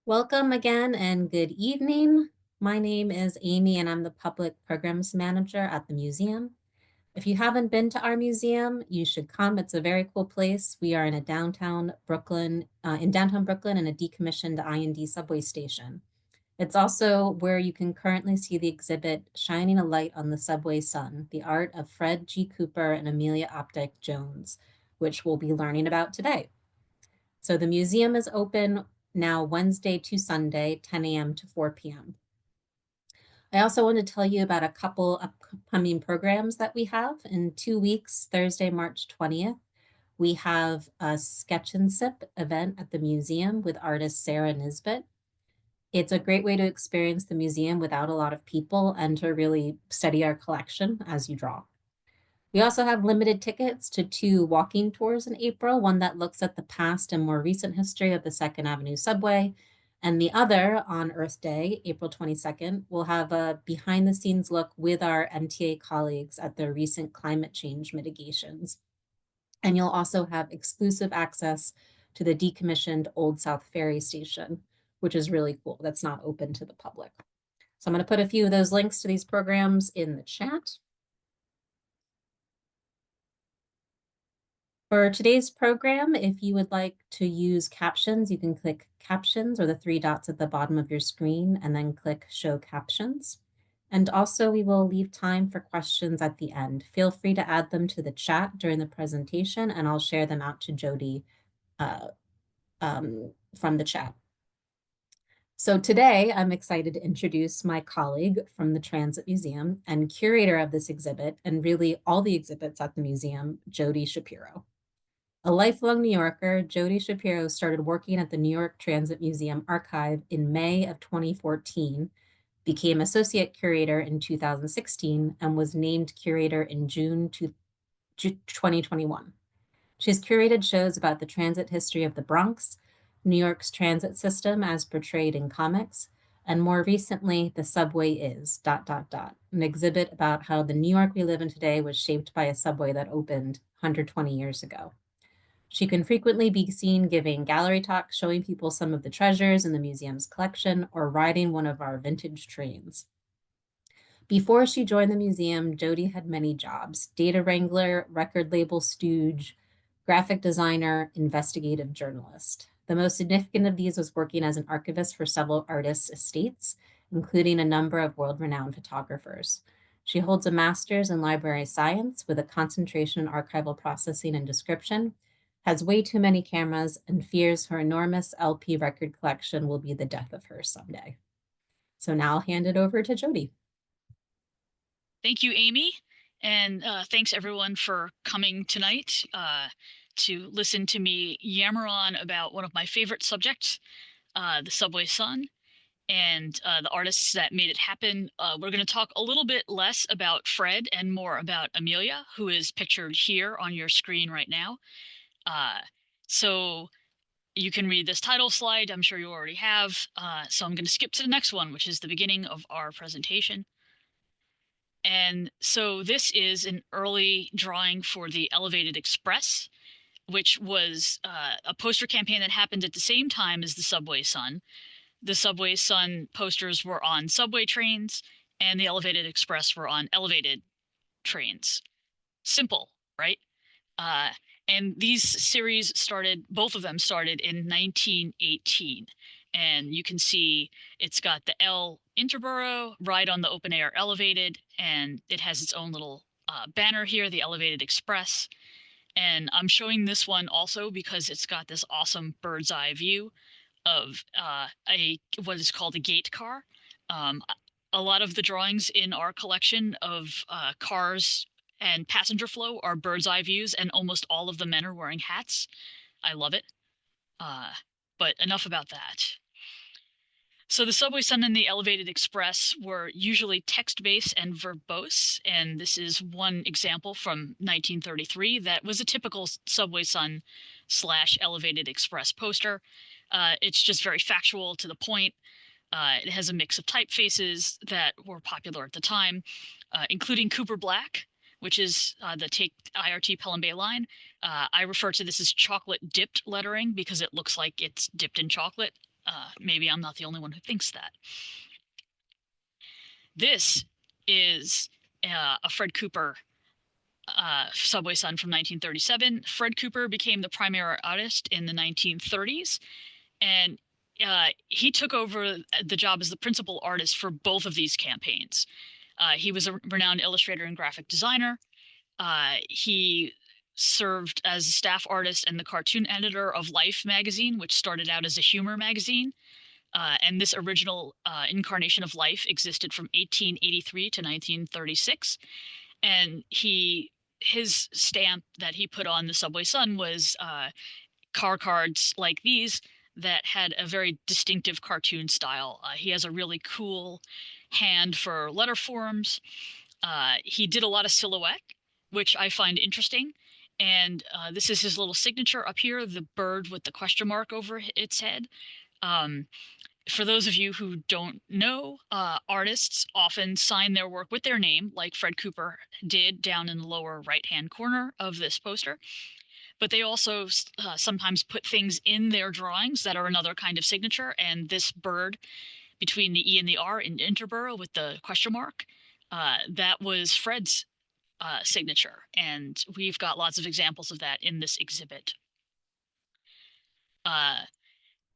Welcome again and good evening. My name is Amy and I'm the Public Programs Manager at the museum. If you haven't been to our museum, you should come. It's a very cool place. We are in downtown Brooklyn in a decommissioned I&D subway station. It's also where you can currently see the exhibit Shining a Light on the Subway Sun, the art of Fred G. Cooper and Amelia Opdyke Jones, which we'll be learning about today. So the museum is open now Wednesday to Sunday, 10 a.m. to 4 p.m. I also want to tell you about a couple upcoming programs that we have. In 2 weeks, Thursday, March 20th, we have a Sketch and Sip event at the museum with artist Sarah Nisbet. It's a great way to experience the museum without a lot of people and to really study our collection as you draw. We also have limited tickets to 2 walking tours in April, one that looks at the past and more recent history of the 2nd Avenue subway, and the other on Earth Day, April 22nd, we'll have a behind the scenes look with our MTA colleagues at their recent climate change mitigations. And you'll also have exclusive access to the decommissioned Old South Ferry Station, which is really cool. That's not open to the public. So I'm going to put a few of those links to these programs in the chat. For today's program, if you would like to use captions, you can click captions or the 3 dots at the bottom of your screen and then click show captions. And also we will leave time for questions at the end. Feel free to add them to the chat during the presentation and I'll share them out to Jodi from the chat. So today I'm excited to introduce my colleague from the Transit Museum and curator of this exhibit and really all the exhibits at the museum, Jodi Shapiro. A lifelong New Yorker, Jodi Shapiro started working at the New York Transit Museum Archive in May of 2014, became associate curator in 2016, and was named curator in June 2021. She's curated shows about the transit history of the Bronx, New York's transit system as portrayed in comics, and more recently, The Subway Is, ... an exhibit about how the New York we live in today was shaped by a subway that opened 120 years ago. She can frequently be seen giving gallery talks, showing people some of the treasures in the museum's collection, or riding one of our vintage trains. Before she joined the museum, Jodi had many jobs: data wrangler, record label stooge, graphic designer, investigative journalist. The most significant of these was working as an archivist for several artists' estates, including a number of world-renowned photographers. She holds a master's in library science with a concentration in archival processing and description, has way too many cameras, and fears her enormous LP record collection will be the death of her someday. So now I'll hand it over to Jodi. Thank you, Amy. And thanks everyone for coming tonight to listen to me yammer on about one of my favorite subjects, the Subway Sun, and the artists that made it happen. We're going to talk a little bit less about Fred and more about Amelia, who is pictured here on your screen right now. So you can read this title slide. I'm sure you already have. So I'm going to skip to the next one, which is the beginning of our presentation. And so this is an early drawing for the Elevated Express, which was a poster campaign that happened at the same time as the Subway Sun. The Subway Sun posters were on subway trains, and the Elevated Express were on elevated trains. Simple, right? And these series started, both of them started in 1918. And you can see it's got the L Interborough, Ride on the Open Air Elevated, and it has its own little banner here, the Elevated Express. And I'm showing this one also because it's got this awesome bird's eye view of what is called a gate car. A lot of the drawings in our collection of cars and passenger flow are bird's eye views, and almost all of the men are wearing hats. I love it. But enough about that. So the Subway Sun and the Elevated Express were usually text-based and verbose, and this is one example from 1933 that was a typical Subway Sun / Elevated Express poster. It's just very factual, to the point. It has a mix of typefaces that were popular at the time, including Cooper Black, which is the Take IRT Pelham Bay line. I refer to this as chocolate dipped lettering because it looks like it's dipped in chocolate. Maybe I'm not the only one who thinks that. This is a Fred Cooper Subway Sun from 1937. Fred Cooper became the primary artist in the 1930s, and he took over the job as the principal artist for both of these campaigns. He was a renowned illustrator and graphic designer. He served as a staff artist and the cartoon editor of Life magazine, which started out as a humor magazine. And this original incarnation of Life existed from 1883 to 1936. And his stamp that he put on the Subway Sun was car cards like these that had a very distinctive cartoon style. He has a really cool hand for letter forms. He did a lot of silhouette, which I find interesting. And this is his little signature up here, the bird with the question mark over its head. Um, for those of you who don't know, artists often sign their work with their name, like Fred Cooper did down in the lower right-hand corner of this poster. But they also sometimes put things in their drawings that are another kind of signature. And this bird between the E and the R in Interborough with the question mark, that was Fred's signature. And we've got lots of examples of that in this exhibit.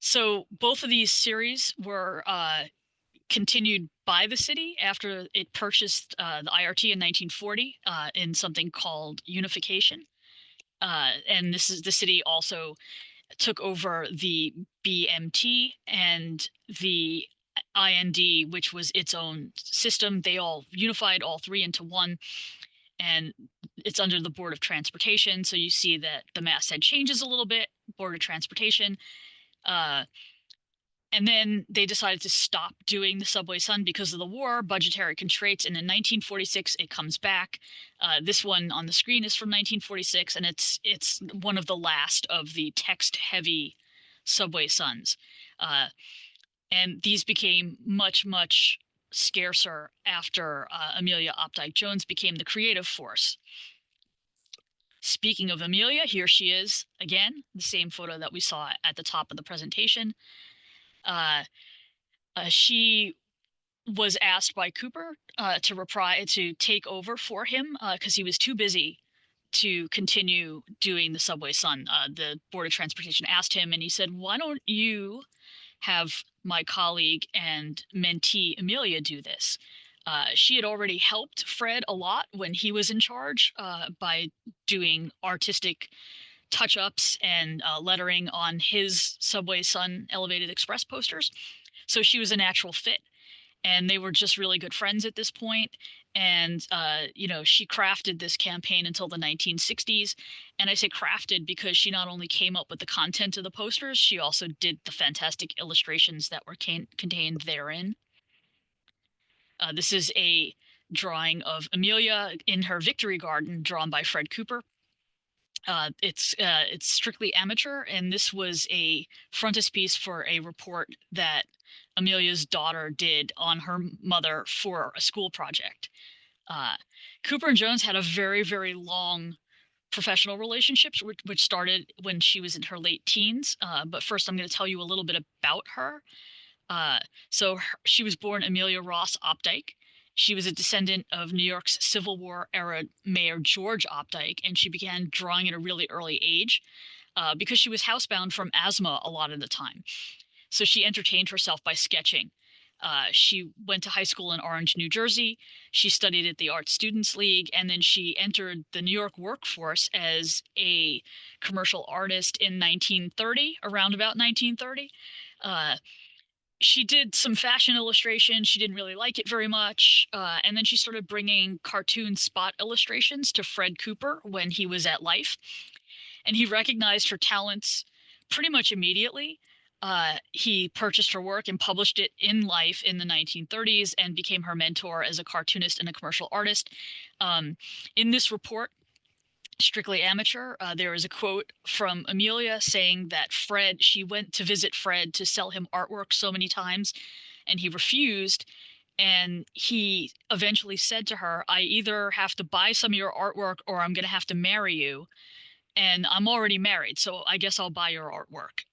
So both of these series were continued by the city after it purchased the IRT in 1940 in something called unification. And this is the city also took over the BMT and the IND, which was its own system. They all unified all three into one, and it's under the Board of Transportation. So you see that the masthead changes a little bit, Board of Transportation. And then they decided to stop doing the Subway Sun because of the war, budgetary constraints. And in 1946, it comes back. This one on the screen is from 1946, and it's one of the last of the text-heavy Subway Suns. And these became much, much scarcer after Amelia Opdyke Jones became the creative force. Speaking of Amelia, here she is again, the same photo that we saw at the top of the presentation. She was asked by Cooper to take over for him because he was too busy to continue doing the Subway Sun. The Board of Transportation asked him, and he said, "Why don't you have my colleague and mentee Amelia do this?" She had already helped Fred a lot when he was in charge by doing artistic touch-ups and lettering on his Subway Sun Elevated Express posters. So she was a natural fit, and they were just really good friends at this point. And she crafted this campaign until the 1960s. And I say crafted because she not only came up with the content of the posters, she also did the fantastic illustrations that were contained therein. This is a drawing of Amelia in her victory garden, drawn by Fred Cooper. It's strictly amateur, and this was a frontispiece for a report that Amelia's daughter did on her mother for a school project. Cooper and Jones had a very, very long professional relationship, which started when she was in her late teens. But first, I'm going to tell you a little bit about her. She was born Amelia Ross Opdyke. She was a descendant of New York's Civil War era Mayor George Opdyke, and she began drawing at a really early age because she was housebound from asthma a lot of the time. So she entertained herself by sketching. She went to high school in Orange, New Jersey. She studied at the Art Students League, and then she entered the New York workforce as a commercial artist in 1930, around about 1930. She did some fashion illustration. She didn't really like it very much. And then she started bringing cartoon spot illustrations to Fred Cooper when he was at Life. And he recognized her talents pretty much immediately. He purchased her work and published it in Life in the 1930s and became her mentor as a cartoonist and a commercial artist. In this report, Strictly Amateur, there is a quote from Amelia saying that she went to visit Fred to sell him artwork so many times, and he refused. And he eventually said to her, "I either have to buy some of your artwork or I'm going to have to marry you. And I'm already married, so I guess I'll buy your artwork."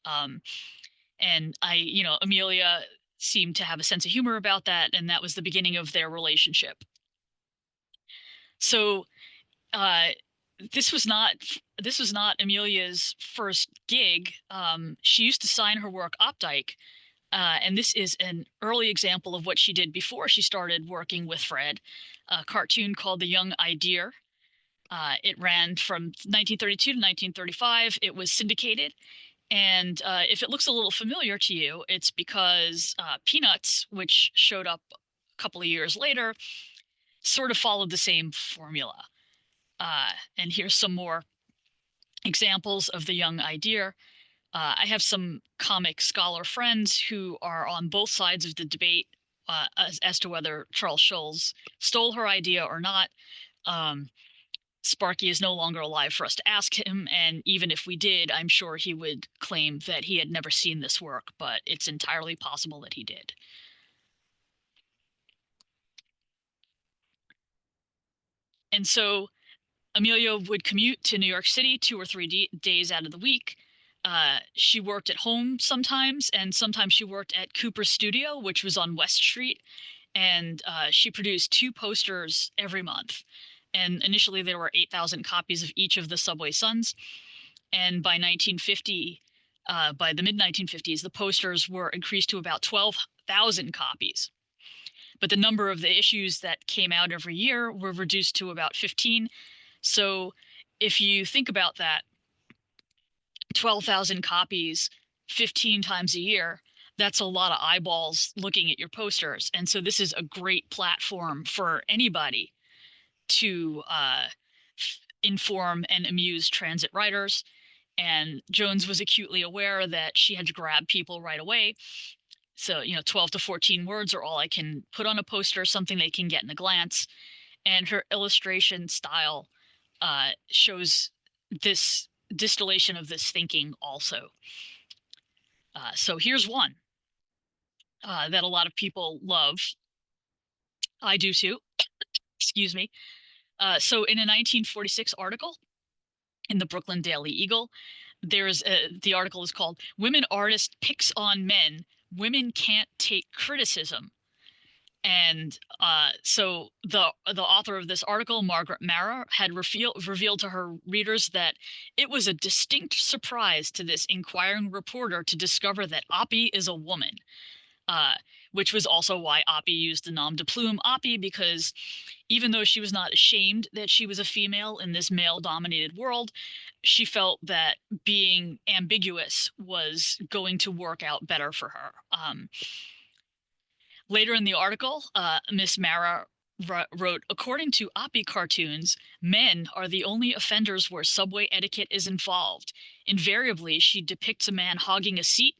And Amelia seemed to have a sense of humor about that, and that was the beginning of their relationship. So uh, this was not Amelia's first gig. She used to sign her work Opdyke, and this is an early example of what she did before she started working with Fred. A cartoon called The Young Idea. It ran from 1932 to 1935. It was syndicated. And if it looks a little familiar to you, it's because Peanuts, which showed up a couple of years later, sort of followed the same formula. And here's some more examples of The Young Idea. I have some comic scholar friends who are on both sides of the debate as to whether Charles Schulz stole her idea or not. Um, Sparky is no longer alive for us to ask him, and even if we did, I'm sure he would claim that he had never seen this work, but it's entirely possible that he did. And so Amelia would commute to New York City 2 or 3 days out of the week. She worked at home sometimes, and sometimes she worked at Cooper's studio, which was on West Street, and she produced 2 posters every month. And initially, there were 8,000 copies of each of the Subway Sons. And by 1950, by the mid 1950s, the posters were increased to about 12,000 copies. But the number of the issues that came out every year were reduced to about 15. So if you think about that, 12,000 copies 15 times a year, that's a lot of eyeballs looking at your posters. And so this is a great platform for anybody to inform and amuse transit riders. And Jones was acutely aware that she had to grab people right away. So, 12 to 14 words are all I can put on a poster, something they can get in a glance. And her illustration style shows this distillation of this thinking also. So here's one that a lot of people love. I do too. Excuse me. So in a 1946 article in the Brooklyn Daily Eagle, the article is called "Women Artist Picks on Men. Women Can't Take Criticism." And so the author of this article, Margaret Mara, had revealed to her readers that it was a distinct surprise to this inquiring reporter to discover that Oppy is a woman, which was also why Oppy used the nom de plume Oppy, because even though she was not ashamed that she was a female in this male-dominated world, she felt that being ambiguous was going to work out better for her. Later in the article, Miss Mara wrote, "According to Oppy cartoons, men are the only offenders where subway etiquette is involved. Invariably, she depicts a man hogging a seat,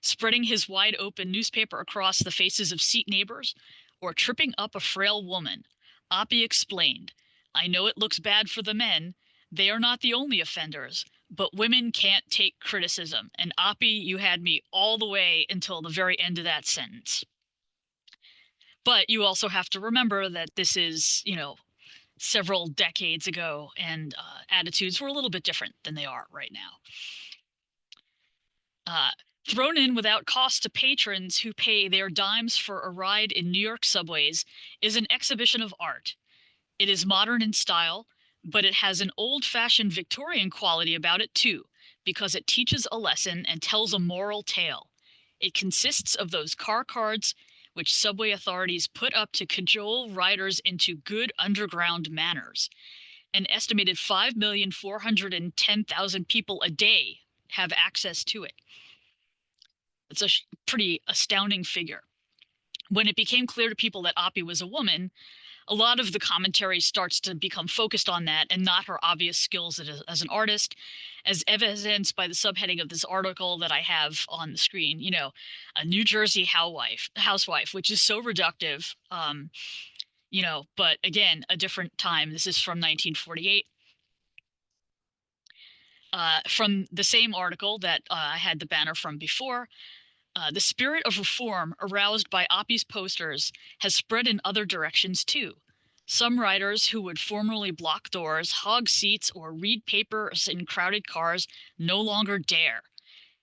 spreading his wide open newspaper across the faces of seat neighbors, or tripping up a frail woman. Oppy explained, I know it looks bad for the men. They are not the only offenders, but women can't take criticism." And Oppy, you had me all the way until the very end of that sentence. But you also have to remember that this is, several decades ago, and attitudes were a little bit different than they are right now. Thrown in without cost to patrons who pay their dimes for a ride in New York subways is an exhibition of art. It is modern in style, but it has an old-fashioned Victorian quality about it too, because it teaches a lesson and tells a moral tale. It consists of those car cards which subway authorities put up to cajole riders into good underground manners. An estimated 5,410,000 people a day have access to it. It's a pretty astounding figure. When it became clear to people that Oppy was a woman, a lot of the commentary starts to become focused on that and not her obvious skills as an artist, as evidenced by the subheading of this article that I have on the screen, a New Jersey housewife, which is so reductive, but again, a different time. This is from 1948. From the same article that I had the banner from before, the spirit of reform aroused by Oppy's posters has spread in other directions too. Some riders who would formerly block doors, hog seats, or read papers in crowded cars no longer dare.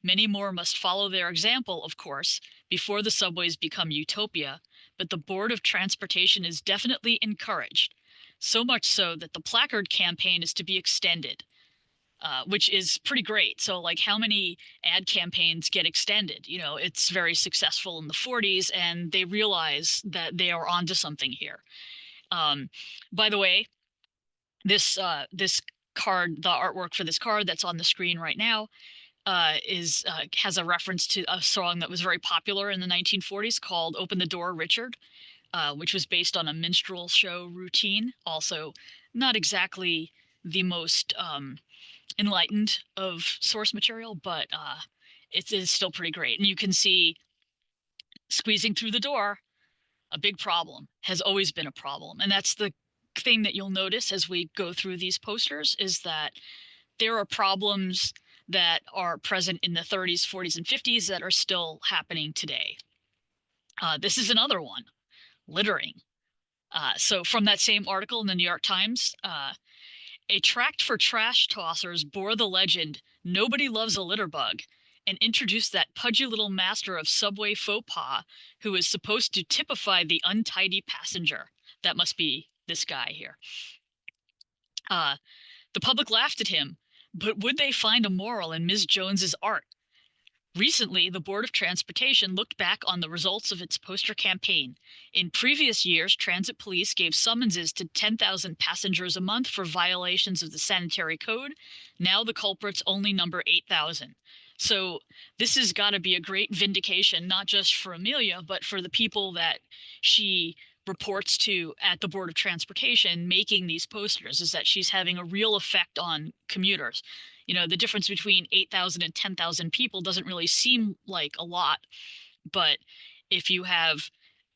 Many more must follow their example, of course, before the subways become utopia, but the Board of Transportation is definitely encouraged. So much so that the placard campaign is to be extended, which is pretty great. So, like, how many ad campaigns get extended? You know, it's very successful in the 40s, and they realize that they are onto something here. By the way, this card, the artwork for this card that's on the screen right now, is has a reference to a song that was very popular in the 1940s called "Open the Door, Richard," which was based on a minstrel show routine. Also, not exactly the most enlightened of source material, but it is still pretty great. And you can see squeezing through the door, a big problem, has always been a problem. And that's the thing that you'll notice as we go through these posters, is that there are problems that are present in the 30s, 40s, and 50s that are still happening today. This is another one, littering. So from that same article in the New York Times, a tract for trash tossers bore the legend, "Nobody loves a litter bug," and introduced that pudgy little master of subway faux pas who is supposed to typify the untidy passenger. That must be this guy here. The public laughed at him, but would they find a moral in Ms. Jones's art? Recently, the Board of Transportation looked back on the results of its poster campaign. In previous years, transit police gave summonses to 10,000 passengers a month for violations of the sanitary code. Now the culprits only number 8,000. So this has got to be a great vindication, not just for Amelia, but for the people that she reports to at the Board of Transportation making these posters, is that she's having a real effect on commuters. You know, the difference between 8,000 and 10,000 people doesn't really seem like a lot, but if you have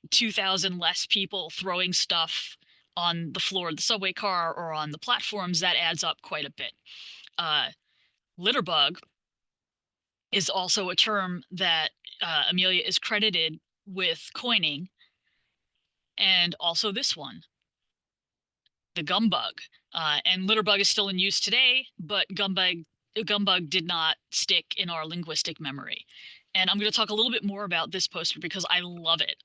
2,000 less people throwing stuff on the floor of the subway car or on the platforms, that adds up quite a bit. Litterbug is also a term that Amelia is credited with coining, and also this one, the gumbug. And litterbug is still in use today, but gumbug did not stick in our linguistic memory. And I'm going to talk a little bit more about this poster because I love it.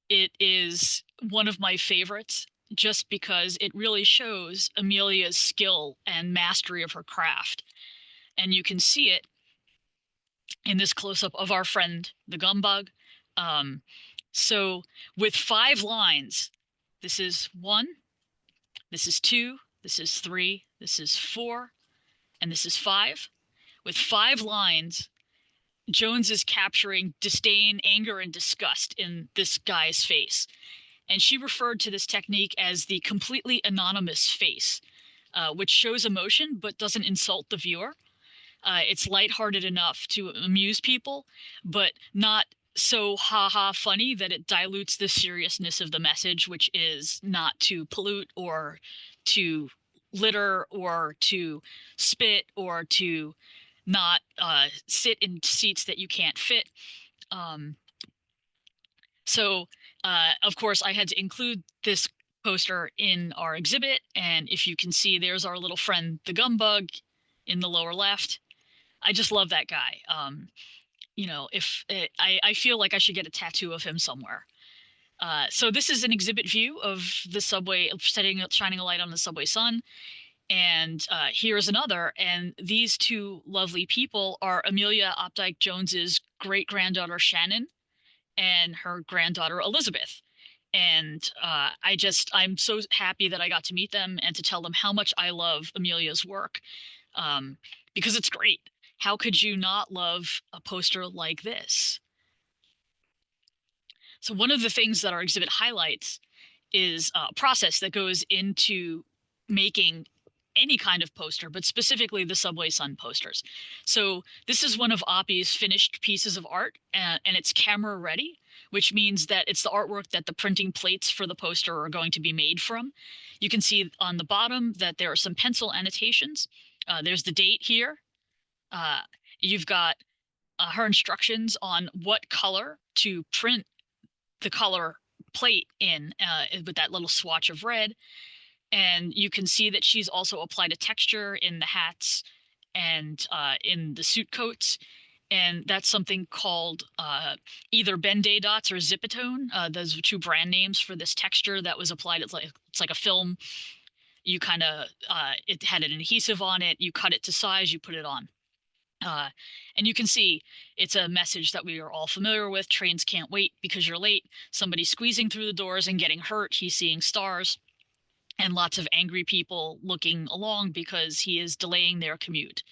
It is one of my favorites just because it really shows Amelia's skill and mastery of her craft. And you can see it in this close-up of our friend, the gumbug. So with 5 lines, this is 1, this is 2, this is 3, this is 4, and this is 5. With 5 lines, Jones is capturing disdain, anger, and disgust in this guy's face. And she referred to this technique as the completely anonymous face, which shows emotion but doesn't insult the viewer. It's lighthearted enough to amuse people, but not so ha-ha funny that it dilutes the seriousness of the message, which is not to pollute or to litter or to spit or to not sit in seats that you can't fit. Um, so, of course, I had to include this poster in our exhibit. And if you can see, there's our little friend, the gumbug, in the lower left. I just love that guy. You know, if I feel like I should get a tattoo of him somewhere. So this is an exhibit view of the subway, shining a light on the subway sun. And here's another. And these 2 lovely people are Amelia Opdyke Jones's great granddaughter Shannon and her granddaughter Elizabeth. And I'm so happy that I got to meet them and to tell them how much I love Amelia's work, because it's great. How could you not love a poster like this? So one of the things that our exhibit highlights is a process that goes into making any kind of poster, but specifically the Subway Sun posters. So this is one of Oppy's finished pieces of art, and it's camera ready, which means that it's the artwork that the printing plates for the poster are going to be made from. You can see on the bottom that there are some pencil annotations. There's the date here. You've got her instructions on what color to print the color plate in, with that little swatch of red. And you can see that she's also applied a texture in the hats and in the suit coats. And that's something called either Ben-Day dots or Zipatone. Those are two brand names for this texture that was applied. It's like a film. You kind of it had an adhesive on it. You cut it to size. You put it on. Uh, and you can see it's a message that we are all familiar with. Trains can't wait because you're late. Somebody's squeezing through the doors and getting hurt. He's seeing stars, and lots of angry people looking along because he is delaying their commute.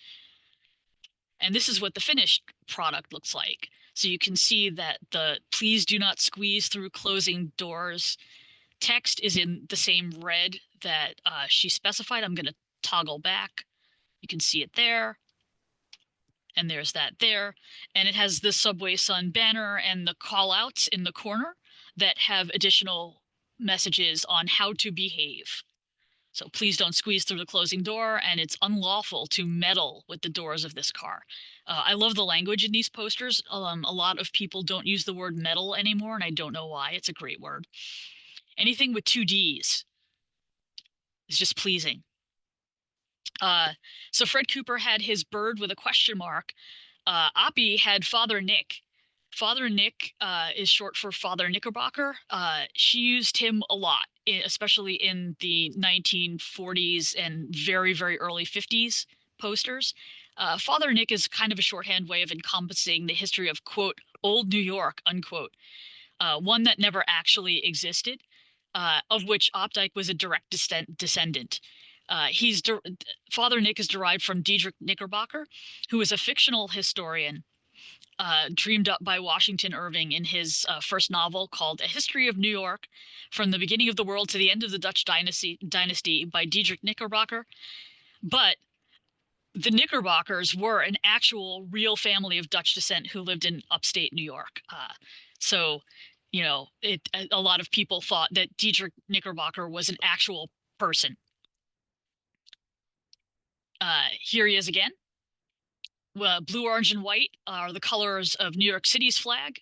And this is what the finished product looks like. So you can see that the "please do not squeeze through closing doors" text is in the same red that she specified. I'm going to toggle back. You can see it there. And there's that there. And it has the Subway Sun banner and the call outs in the corner that have additional messages on how to behave. So please don't squeeze through the closing door, and it's unlawful to meddle with the doors of this car. I love the language in these posters. A lot of people don't use the word meddle anymore, and I don't know why. It's a great word. Anything with two D's is just pleasing. So Fred Cooper had his bird with a question mark. Oppy had Father Nick. Father Nick is short for Father Knickerbocker. She used him a lot, especially in the 1940s and very, very early 50s posters. Father Nick is kind of a shorthand way of encompassing the history of, quote, old New York, unquote, one that never actually existed, of which Opdyke was a direct descendant. Father Nick is derived from Diedrich Knickerbocker, who was a fictional historian dreamed up by Washington Irving in his first novel called A History of New York, From the Beginning of the World to the End of the Dutch Dynasty by Diedrich Knickerbocker. But the Knickerbockers were an actual real family of Dutch descent who lived in upstate New York. So, a lot of people thought that Diedrich Knickerbocker was an actual person. Here he is again. Blue, orange, and white are the colors of New York City's flag,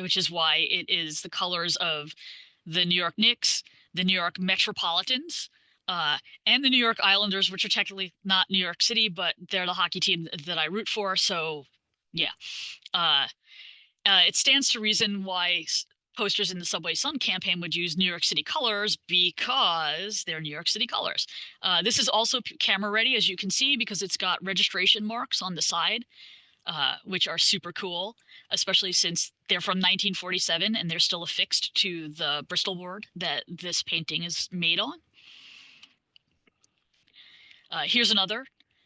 which is why it is the colors of the New York Knicks, the New York Metropolitans, and the New York Islanders, which are technically not New York City, but they're the hockey team that I root for. So, yeah. It stands to reason why posters in the Subway Sun campaign would use New York City colors, because they're New York City colors. This is also camera ready, as you can see, because it's got registration marks on the side, which are super cool, especially since they're from 1947 and they're still affixed to the Bristol board that this painting is made on. Here's another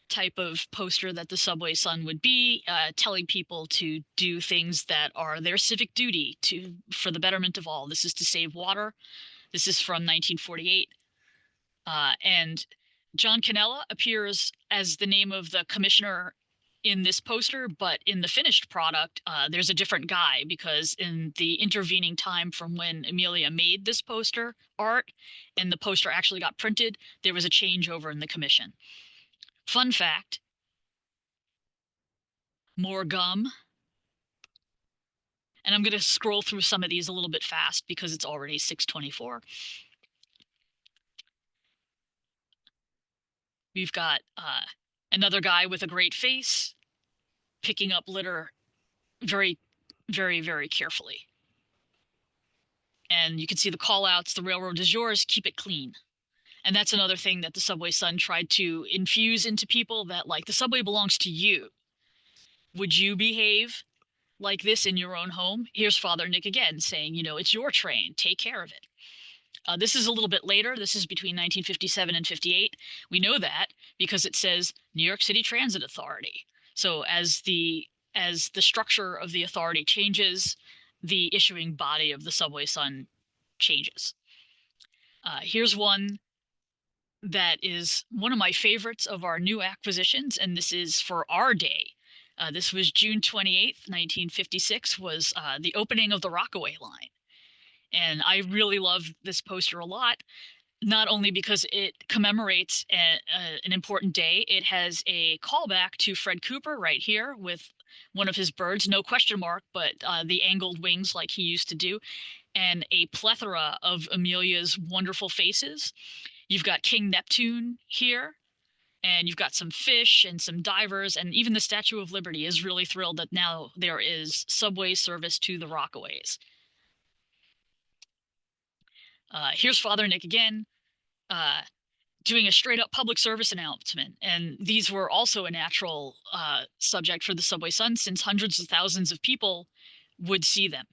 type of poster that the Subway Sun would be, telling people to do things that are their civic duty for the betterment of all. This is to save water. This is from 1948. And John Cannella appears as the name of the commissioner in this poster, but in the finished product, there's a different guy, because in the intervening time from when Amelia made this poster art and the poster actually got printed, there was a changeover in the commission. Fun fact, more gum. And I'm going to scroll through some of these a little bit fast because it's already 6:24. We've got another guy with a great face picking up litter very, very, very carefully. And you can see the call outs, the railroad is yours, keep it clean. And that's another thing that the Subway Sun tried to infuse into people, that like the subway belongs to you. Would you behave like this in your own home? Here's Father Nick again saying, it's your train, take care of it. This is a little bit later. This is between 1957 and 58. We know that because it says New York City Transit Authority. So as the structure of the authority changes, the issuing body of the Subway Sun changes. Here's one that is one of my favorites of our new acquisitions, and this is for our day. This was June 28th, 1956, was the opening of the Rockaway line. And I really love this poster a lot, not only because it commemorates an important day. It has a callback to Fred Cooper right here with one of his birds, no question mark, but the angled wings like he used to do, and a plethora of Amelia's wonderful faces. You've got King Neptune here, And you've got some fish and some divers, and even the Statue of Liberty is really thrilled that now there is subway service to the Rockaways. Here's Father Nick again, doing a straight up public service announcement. And these were also a natural subject for the Subway Sun, since hundreds of thousands of people would see them.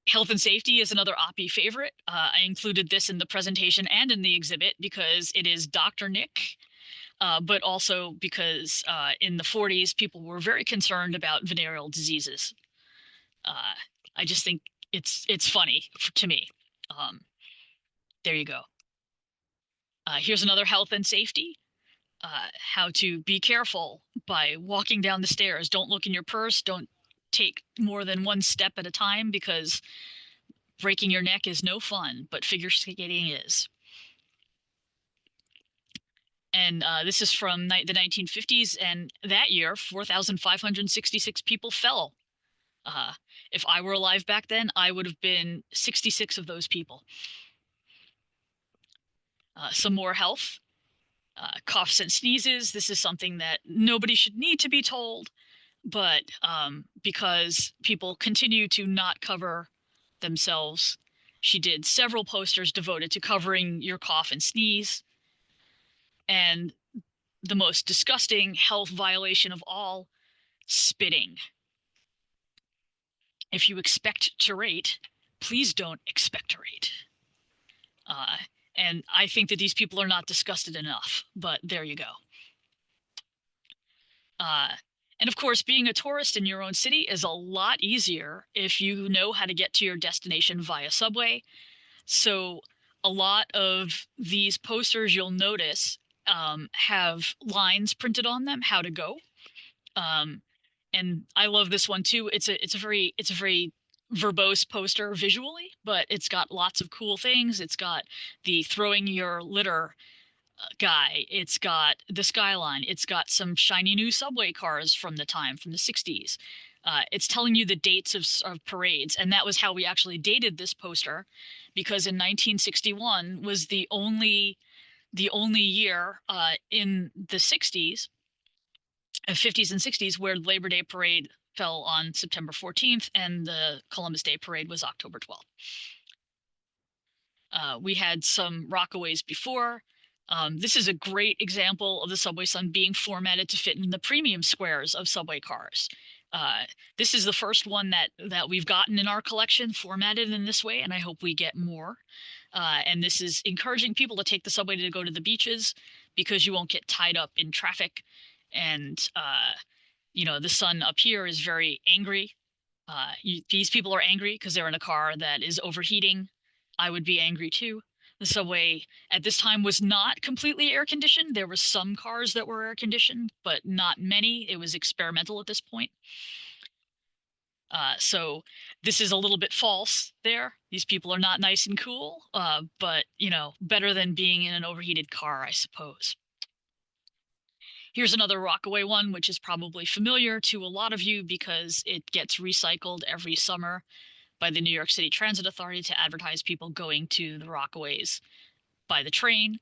Health and safety is another Oppy favorite. I included this in the presentation and in the exhibit because it is Dr. Nick, but also because in the 40s, people were very concerned about venereal diseases. I just think it's funny to me. There you go. Here's another health and safety. How to be careful by walking down the stairs. Don't look in your purse. Don't take more than one step at a time, because breaking your neck is no fun, but figure skating is. And this is from the 1950s, and that year, 4,566 people fell. If I were alive back then, I would have been 66 of those people. Some more health. Coughs and sneezes. This is something that nobody should need to be told, but because people continue to not cover themselves, she did several posters devoted to covering your cough and sneeze. And the most disgusting health violation of all, spitting. If you expect to rate, please don't expectorate. And I think that these people are not disgusted enough, but there you go. And of course, being a tourist in your own city is a lot easier if you know how to get to your destination via subway. So a lot of these posters you'll notice have lines printed on them, how to go. And I love this one too. It's a very verbose poster visually, but it's got lots of cool things. It's got the throwing your litter guy. It's got the skyline. It's got some shiny new subway cars from the 60s. It's telling you the dates of parades, and that was how we actually dated this poster, because in 1961 was the only year in the 60s, 50s and 60s, where Labor Day parade fell on September 14th and the Columbus Day parade was October 12th. We had some Rockaways before. This is a great example of the Subway Sun being formatted to fit in the premium squares of subway cars. This is the first one that we've gotten in our collection formatted in this way, and I hope we get more. And this is encouraging people to take the subway to go to the beaches, because you won't get tied up in traffic. And the sun up here is very angry. These people are angry because they're in a car that is overheating. I would be angry too. The subway at this time was not completely air conditioned. There were some cars that were air conditioned, but not many. It was experimental at this point. So this is a little bit false there. These people are not nice and cool, but better than being in an overheated car, I suppose. Here's another Rockaway one, which is probably familiar to a lot of you because it gets recycled every summer by the New York City Transit Authority to advertise people going to the Rockaways by the train.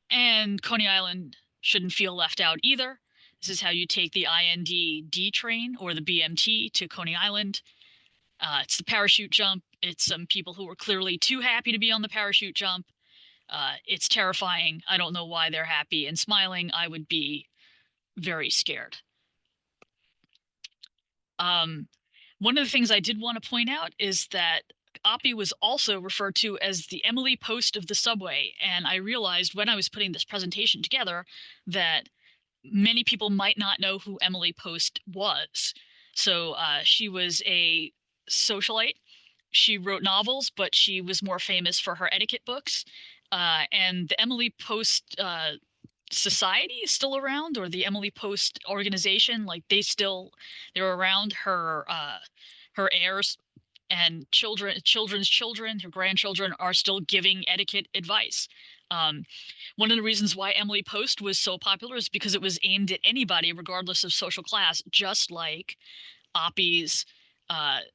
And Coney Island shouldn't feel left out either. This is how you take the IND-D train, or the BMT, to Coney Island. It's the parachute jump. It's some people who were clearly too happy to be on the parachute jump. It's terrifying. I don't know why they're happy and smiling. I would be very scared. One of the things I did want to point out is that Oppy was also referred to as the Emily Post of the subway, and I realized when I was putting this presentation together that many people might not know who Emily Post was. So she was a socialite. She wrote novels, but she was more famous for her etiquette books. And the Emily Post society is still around, or the Emily Post organization. Like they're around. Her heirs and children's children, her grandchildren, are still giving etiquette advice. One of the reasons why Emily Post was so popular is because it was aimed at anybody, regardless of social class, just like Oppy's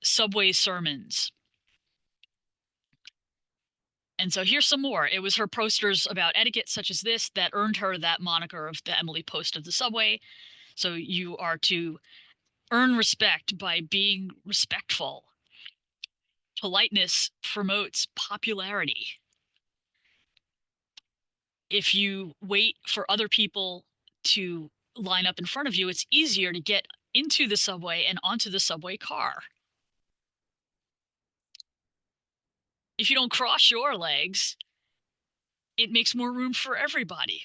subway sermons. And so here's some more. It was her posters about etiquette such as this that earned her that moniker of the Emily Post of the subway. So you are to earn respect by being respectful. Politeness promotes popularity. If you wait for other people to line up in front of you, it's easier to get into the subway and onto the subway car. If you don't cross your legs, it makes more room for everybody.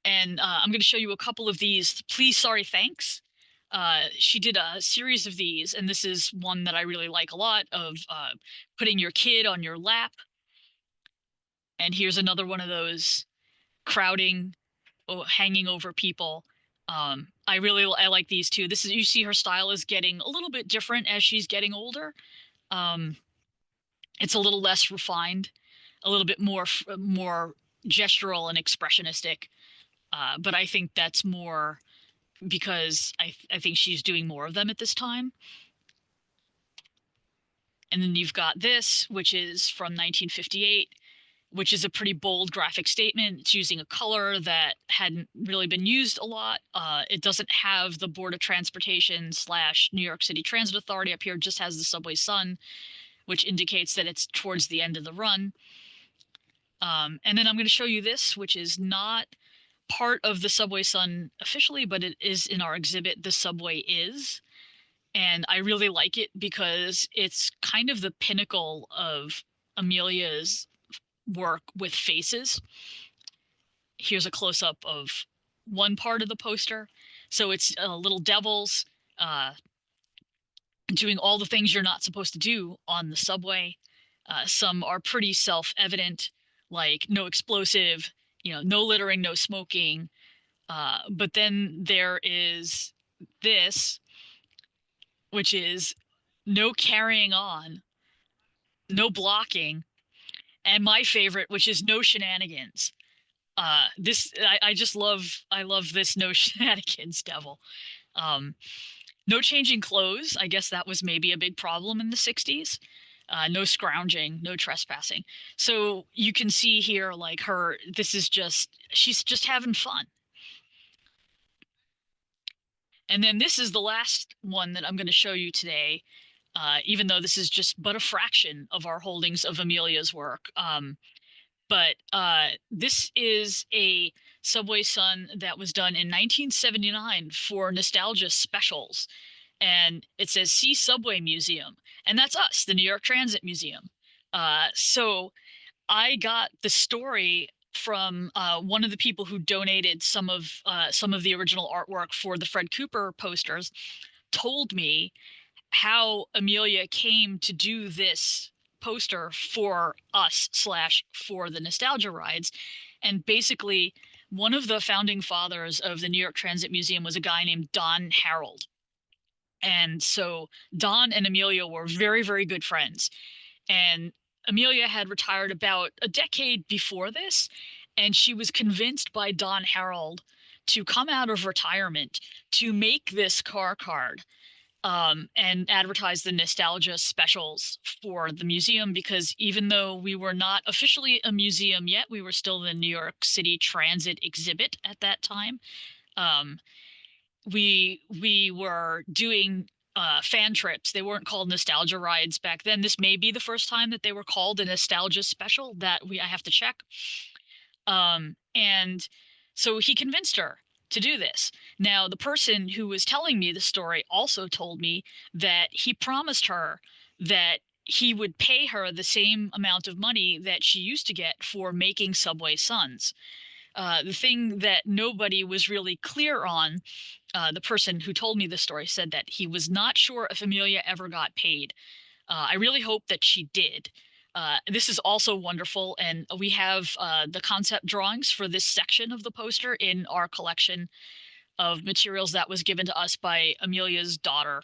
And I'm going to show you a couple of these. Please, sorry, thanks. She did a series of these, and this is one that I really like a lot of putting your kid on your lap. And here's another one of those crowding, hanging over people. I like these too. This is, you see her style is getting a little bit different as she's getting older. Um, it's a little less refined, a little bit more gestural and expressionistic. But I think that's more because I think she's doing more of them at this time. And then you've got this, which is from 1958, which is a pretty bold graphic statement. It's using a color that hadn't really been used a lot. It doesn't have the Board of Transportation / New York City Transit Authority up here, it just has the Subway Sun, which indicates that it's towards the end of the run. And then I'm going to show you this, which is not part of the Subway Sun officially, but it is in our exhibit, The Subway Is. And I really like it because it's kind of the pinnacle of Amelia's work with faces. Here's a close-up of one part of the poster. So it's little devils uh, doing all the things you're not supposed to do on the subway. Some are pretty self-evident, like no explosive, no littering, no smoking. But then there is this, which is no carrying on, no blocking, and my favorite, which is no shenanigans. This I love this no shenanigans devil. Um, no changing clothes. I guess that was maybe a big problem in the 60s. No scrounging, no trespassing. So you can see here, like she's just having fun. And then this is the last one that I'm going to show you today, even though this is just but a fraction of our holdings of Amelia's work. But this is a Subway Sun that was done in 1979 for nostalgia specials. And it says, "See Subway Museum." And that's us, the New York Transit Museum. So I got the story from one of the people who donated some of the original artwork for the Fred Cooper posters, told me how Amelia came to do this poster for us / for the nostalgia rides. And basically, one of the founding fathers of the New York Transit Museum was a guy named Don Harold. And so Don and Amelia were very, very good friends. And Amelia had retired about a decade before this, and she was convinced by Don Harold to come out of retirement to make this car card and advertise the nostalgia specials for the museum, because even though we were not officially a museum yet, we were still the New York City Transit exhibit at that time. Um, we were doing fan trips. They weren't called nostalgia rides back then. This may be the first time that they were called a nostalgia special that I have to check. And so he convinced her to do this. Now, the person who was telling me the story also told me that he promised her that he would pay her the same amount of money that she used to get for making Subway Suns. The thing that nobody was really clear on, the person who told me the story said that he was not sure if Amelia ever got paid. I really hope that she did. This is also wonderful, and we have the concept drawings for this section of the poster in our collection of materials that was given to us by Amelia's daughter.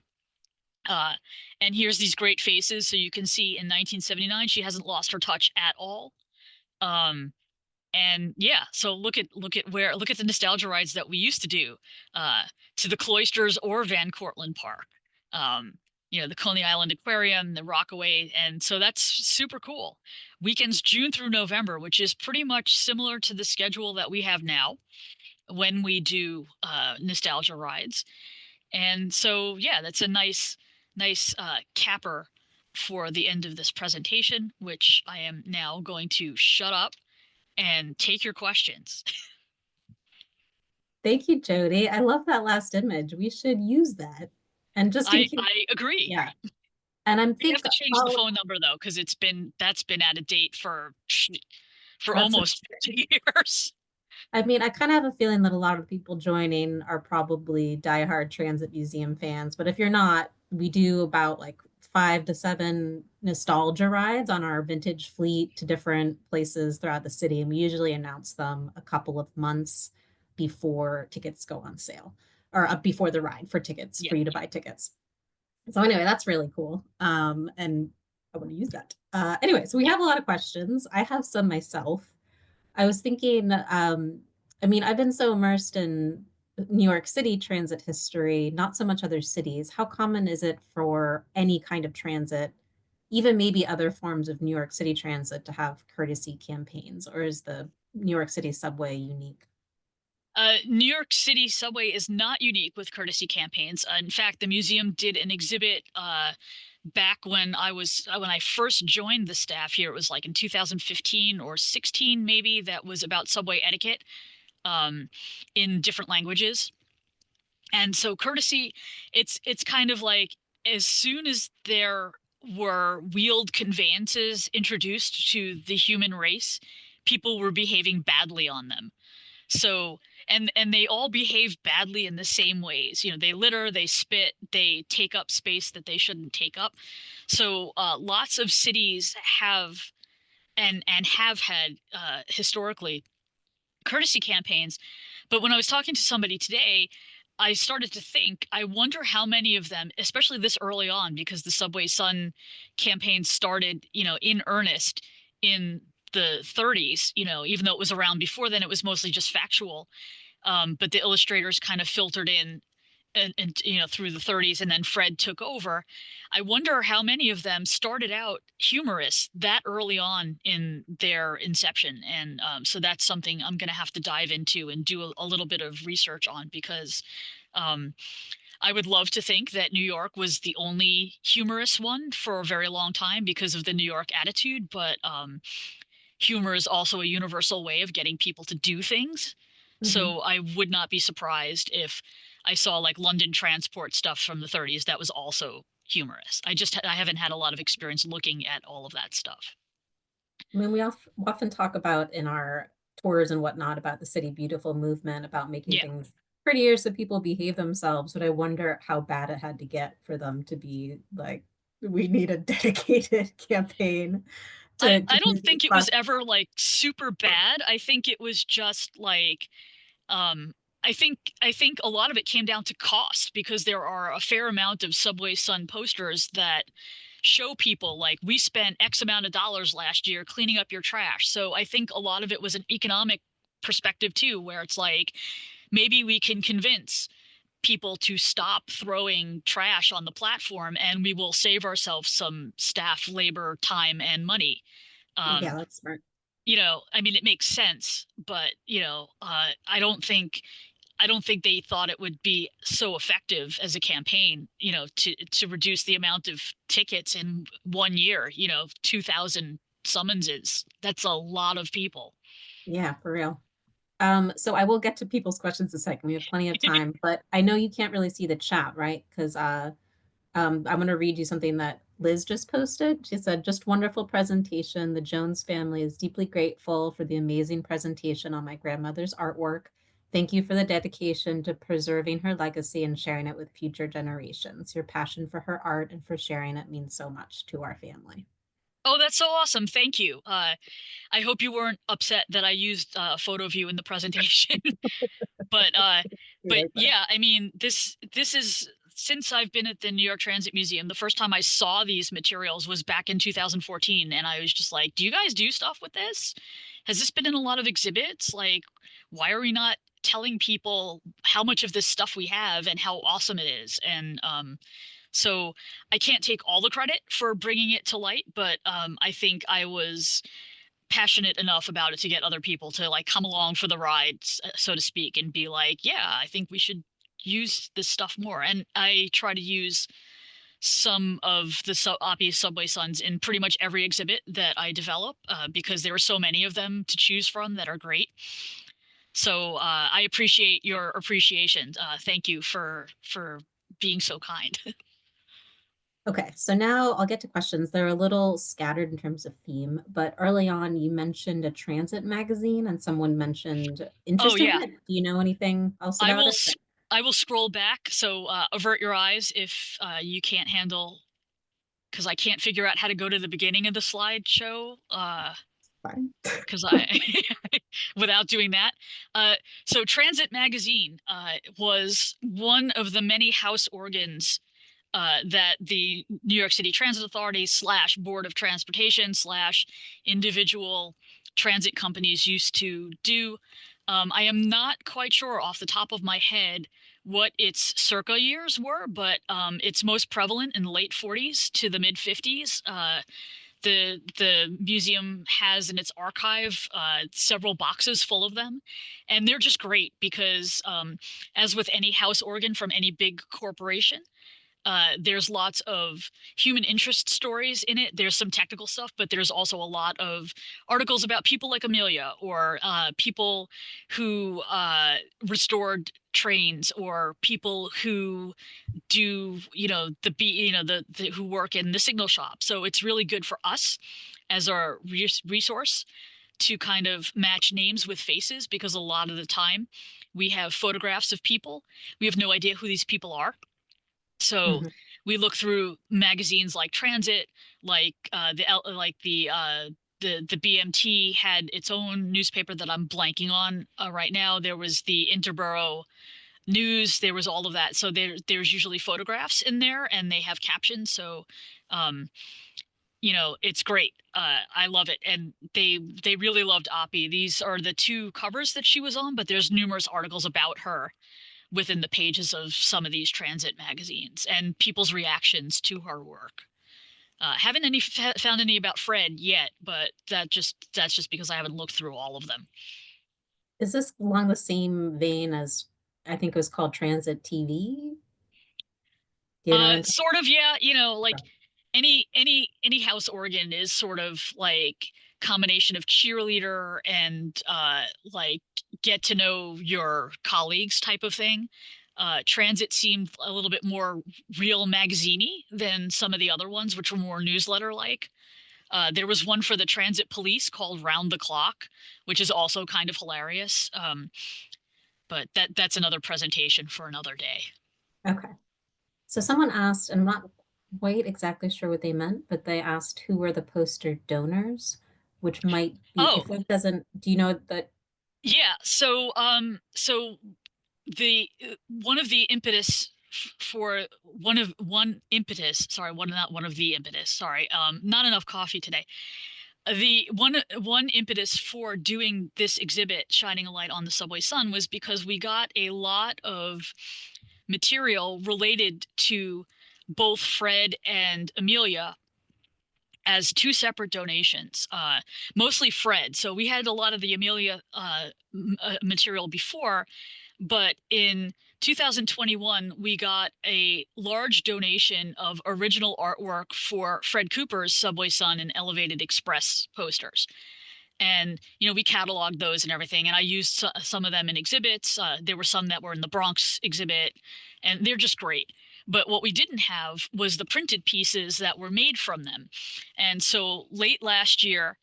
And here's these great faces, so you can see in 1979 she hasn't lost her touch at all. And yeah, so look at the nostalgia rides that we used to do, to the Cloisters or Van Cortlandt Park. the Coney Island Aquarium, the Rockaway, and so that's super cool. Weekends June through November, which is pretty much similar to the schedule that we have now when we do nostalgia rides. And so, yeah, that's a nice capper for the end of this presentation, which I am now going to shut up and take your questions. Thank you, Jody. I love that last image. We should use that. And just in case, I agree. yeah. And I'm We have think to change the phone number though, because that's been out of date for that's almost 50 years. I mean, I kind of have a feeling that a lot of people joining are probably diehard Transit Museum fans, but if you're not, we do about like 5 to 7 nostalgia rides on our vintage fleet to different places throughout the city, and we usually announce them a couple of months before tickets go on sale, or before the ride for tickets, Yeah. for you to buy tickets. So anyway, that's really cool. And I want to use that. Anyway, so we Yeah. have a lot of questions. I have some myself. I was thinking, I mean, I've been so immersed in New York City transit history, not so much other cities. How common is it for any kind of transit, even maybe other forms of New York City transit, to have courtesy campaigns, or is the New York City subway unique? New York City subway is not unique with courtesy campaigns. In fact, the museum did an exhibit back when I first joined the staff here. It was like in 2015 or 16, maybe. That was about subway etiquette um, in different languages. And so courtesy, it's kind of like as soon as there were wheeled conveyances introduced to the human race, people were behaving badly on them. So and they all behave badly in the same ways. They litter, they spit, they take up space that they shouldn't take up. So lots of cities have and have had historically courtesy campaigns. But when I was talking to somebody today, I started to think, I wonder how many of them, especially this early on, because the Subway Sun campaign started, in earnest in the 30s, even though it was around before then, it was mostly just factual. But the illustrators kind of filtered in and through the 30s, and then Fred took over. I wonder how many of them started out humorous that early on in their inception. And so that's something I'm going to have to dive into and do a little bit of research on, because um, I would love to think that New York was the only humorous one for a very long time because of the New York attitude. But humor is also a universal way of getting people to do things. Mhm. So I would not be surprised if I saw like London transport stuff from the 30s that was also humorous. I haven't had a lot of experience looking at all of that stuff. I mean, we often talk about in our tours and whatnot about the City Beautiful movement, about making Yeah. things prettier so people behave themselves. But I wonder how bad it had to get for them to be like, we need a dedicated campaign to I do don't these think it was class. ever like super bad. I think it was just like um I think a lot of it came down to cost, because there are a fair amount of Subway Sun posters that show people like, we spent X amount of dollars last year cleaning up your trash. So I think a lot of it was an economic perspective too, where it's like, maybe we can convince people to stop throwing trash on the platform and we will save ourselves some staff labor, time, and money. Yeah, um that's smart. I mean, it makes sense, but I don't think they thought it would be so effective as a campaign, to reduce the amount of tickets in 1 year, 2,000 summonses. That's a lot of people. Yeah, for real. So I will get to people's questions in a second. We have plenty of time, but I know you can't really see the chat, right? Because I'm going to read you something that Liz just posted. She said, just wonderful presentation. The Jones family is deeply grateful for the amazing presentation on my grandmother's artwork. Thank you for the dedication to preserving her legacy and sharing it with future generations. Your passion for her art and for sharing it means so much to our family. Oh, that's so awesome. Thank you. I hope you weren't upset that I used a photo of you in the presentation. but uh Dude, but I bet. yeah, I mean, this is, since I've been at the New York Transit Museum, the first time I saw these materials was back in 2014, and I was just like, do you guys do stuff with this? Has this been in a lot of exhibits? Like, why are we not telling people how much of this stuff we have and how awesome it is? And So I can't take all the credit for bringing it to light, but I think I was passionate enough about it to get other people to like come along for the ride, so to speak, and be like, yeah, I think we should use this stuff more. And I try to use some of the Oppy Subway Sons in pretty much every exhibit that I develop, because there are so many of them to choose from that are great. So I appreciate your appreciation. Thank you for being so kind. Okay, so now I'll get to questions. They're a little scattered in terms of theme, but early on you mentioned a transit magazine and someone mentioned Oh interest in yeah, it. Do you know anything else I about will it? I will scroll back. So avert your eyes if you can't handle, because I can't figure out how to go to the beginning of the slideshow. Fine. Because I without doing that. Uh, so Transit Magazine was one of the many house organs that the New York City Transit Authority slash Board of Transportation slash individual transit companies used to do. I am not quite sure off the top of my head what its circa years were, but it's most prevalent in the late 40s to the mid 50s. The museum has in its archive several boxes full of them, and they're just great because, as with any house organ from any big corporation, there's lots of human interest stories in it. There's some technical stuff, but there's also a lot of articles about people like Amelia, or people who restored trains, or people who do, the who work in the signal shop. So it's really good for us as our resource to kind of match names with faces, because a lot of the time we have photographs of people, we have no idea who these people are. So Mhm. we look through magazines like Transit, like the BMT had its own newspaper that I'm blanking on right now. There was the Interborough News. There was all of that. So there's usually photographs in there, and they have captions. So, um, it's great. I love it, and they really loved Oppy. These are the two covers that she was on, but there's numerous articles about her within the pages of some of these transit magazines, and people's reactions to her work. Haven't found any about Fred yet, but that's just because I haven't looked through all of them. Is this along the same vein as I think it was called Transit TV? Do you know what I'm talking Sort of, yeah. Like about? any house organ is sort of like combination of cheerleader and like get to know your colleagues type of thing. Transit seemed a little bit more real magaziney than some of the other ones, which were more newsletter like. There was one for the transit police called Round the Clock, which is also kind of hilarious. But that's another presentation for another day. Okay. So someone asked, and I'm not quite exactly sure what they meant, but they asked who were the poster donors, which might be, Oh, if that doesn't, do you know that? yeah. So the one of the impetus for one impetus, sorry, one not one of the impetus, sorry, not enough coffee today. The one impetus for doing this exhibit, shining a light on the subway sun, was because we got a lot of material related to both Fred and Amelia as two separate donations, mostly Fred. So we had a lot of the Amelia material before, but in 2021, we got a large donation of original artwork for Fred Cooper's Subway Sun and Elevated Express posters. And we cataloged those and everything, and I used some of them in exhibits. There were some that were in the Bronx exhibit, and they're just great. But what we didn't have was the printed pieces that were made from them. And so late last year,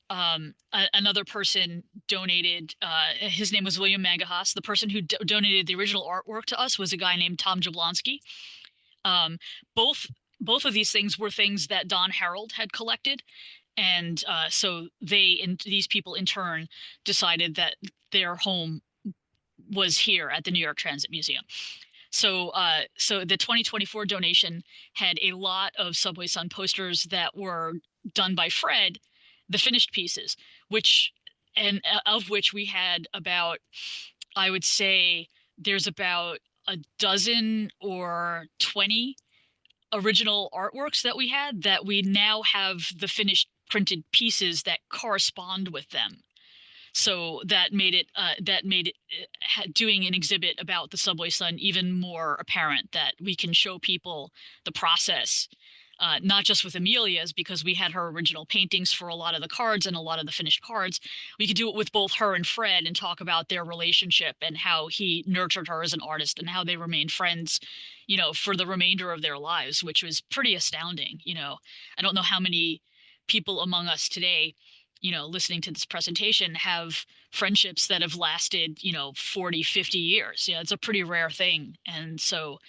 another person donated. His name was William Magahas. The person who donated the original artwork to us was a guy named Tom Jablonski. Um, both both of these things were things that Don Harold had collected, and so these people in turn decided that their home was here at the New York Transit Museum. So the 2024 donation had a lot of Subway Sun posters that were done by Fred, the finished pieces, which and of which we had about, I would say there's about a dozen or 20 original artworks that we had that we now have the finished printed pieces that correspond with them. So that made it doing an exhibit about the subway sun even more apparent, that we can show people the process, not just with Amelia's, because we had her original paintings for a lot of the cards and a lot of the finished cards. We could do it with both her and Fred and talk about their relationship and how he nurtured her as an artist and how they remained friends, for the remainder of their lives, which was pretty astounding. I don't know how many people among us today, listening to this presentation, have friendships that have lasted, 40, 50 years. It's a pretty rare thing. And so,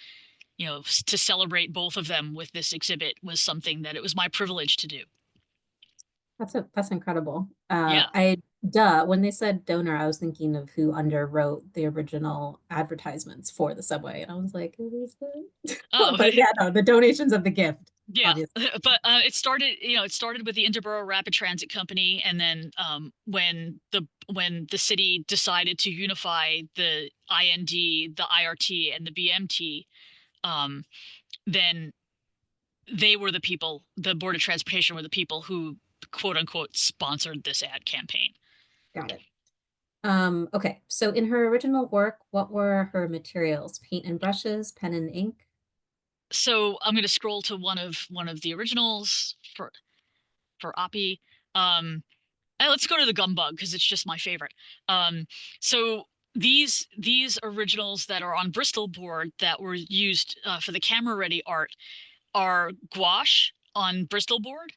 to celebrate both of them with this exhibit was something that it was my privilege to do. That's incredible. Yeah. When they said donor, I was thinking of who underwrote the original advertisements for the subway, and I was like, who is that? Oh, But yeah, no, the donations of the gift, yeah. obviously. But it started with the Interborough Rapid Transit Company, and then when the city decided to unify the IND, the IRT, and the BMT, um, then they were the people, the Board of Transportation were the people who quote unquote sponsored this ad campaign. Got it. Okay, so in her original work, what were her materials? Paint and brushes, pen and ink? So I'm going to scroll to one of the originals for Oppy. Um, let's go to the Gumbug because it's just my favorite. So these originals that are on Bristol board that were used for the camera ready art are gouache on Bristol board.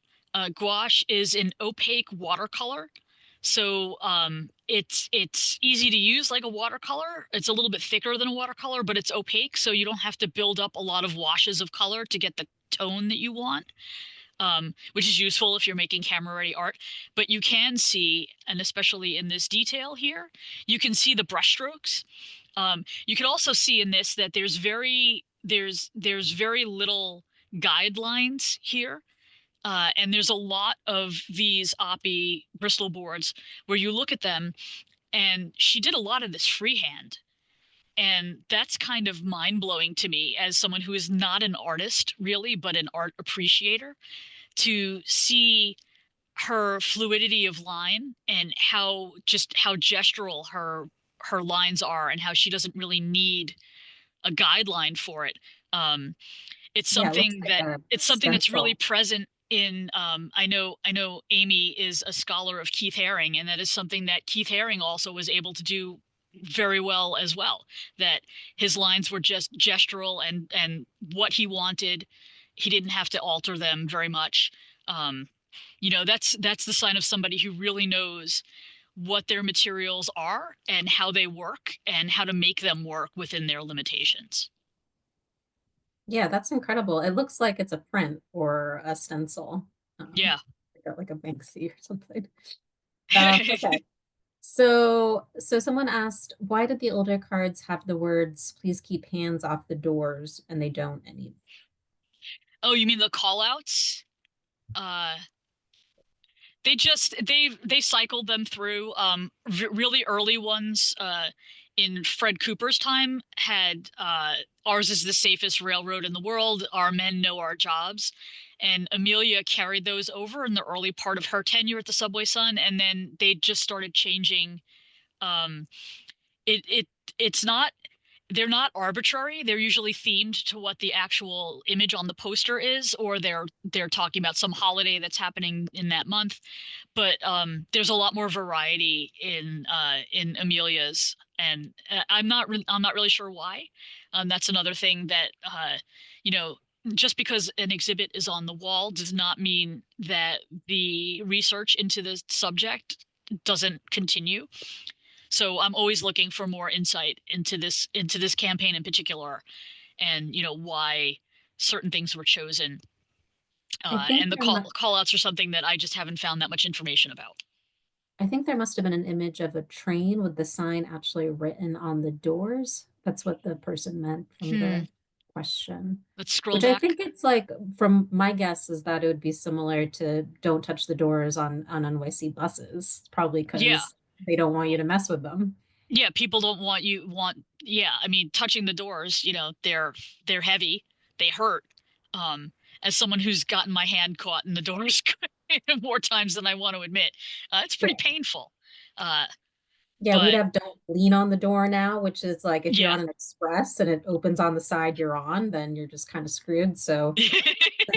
Gouache is an opaque watercolor, so it's easy to use like a watercolor. It's a little bit thicker than a watercolor, but it's opaque, so you don't have to build up a lot of washes of color to get the tone that you want, which is useful if you're making camera ready art. But you can see, and especially in this detail here, you can see the brush strokes. You can also see in this that there's very little guidelines here. And there's a lot of these Oppy Bristol boards where you look at them, and she did a lot of this freehand. And that's kind of mind blowing to me as someone who is not an artist really, but an art appreciator, to see her fluidity of line and how gestural her lines are, and how she doesn't really need a guideline for it. Um, it's Yeah, it looks something like that a it's something that's really stencil. present in I know Amy is a scholar of Keith Haring, and that is something that Keith Haring also was able to do very well as well. That his lines were just gestural, and what he wanted, he didn't have to alter them very much. um that's the sign of somebody who really knows what their materials are and how they work and how to make them work within their limitations. Yeah, that's incredible. It looks like it's a print or a stencil. Yeah. Like a Banksy or something. Okay. So someone asked, why did the older cards have the words, please keep hands off the doors, and they don't anymore? Oh, you mean the call outs? Uh, they cycled them through. Really early ones, in Fred Cooper's time had, ours is the safest railroad in the world. Our men know our jobs. And Amelia carried those over in the early part of her tenure at the Subway Sun, and then they just started changing. Um, it it it's not they're not arbitrary. They're usually themed to what the actual image on the poster is, or they're talking about some holiday that's happening in that month. But there's a lot more variety in Amelia's, and I'm not really sure why. That's another thing that, you know just because an exhibit is on the wall does not mean that the research into the subject doesn't continue. So I'm always looking for more insight into this campaign in particular, and why certain things were chosen. I think And the there call outs are something that I just haven't found that much information about. I think there must have been an image of a train with the sign actually written on the doors. That's what the person meant from Hmm. the question. Let's scroll Which I back. think it's like, from my guess is that it would be similar to don't touch the doors on NYC buses, probably Yeah. because they don't want you to mess with them. Yeah, people don't want yeah, I mean, touching the doors, they're heavy, they hurt. as someone who's gotten my hand caught in the doors more times than I want to admit. It's pretty Yeah. painful. Uh, Yeah, we'd but have don't lean on the door now, which is like if you're yeah. on an express and it opens on the side you're on, then you're just kind of screwed. So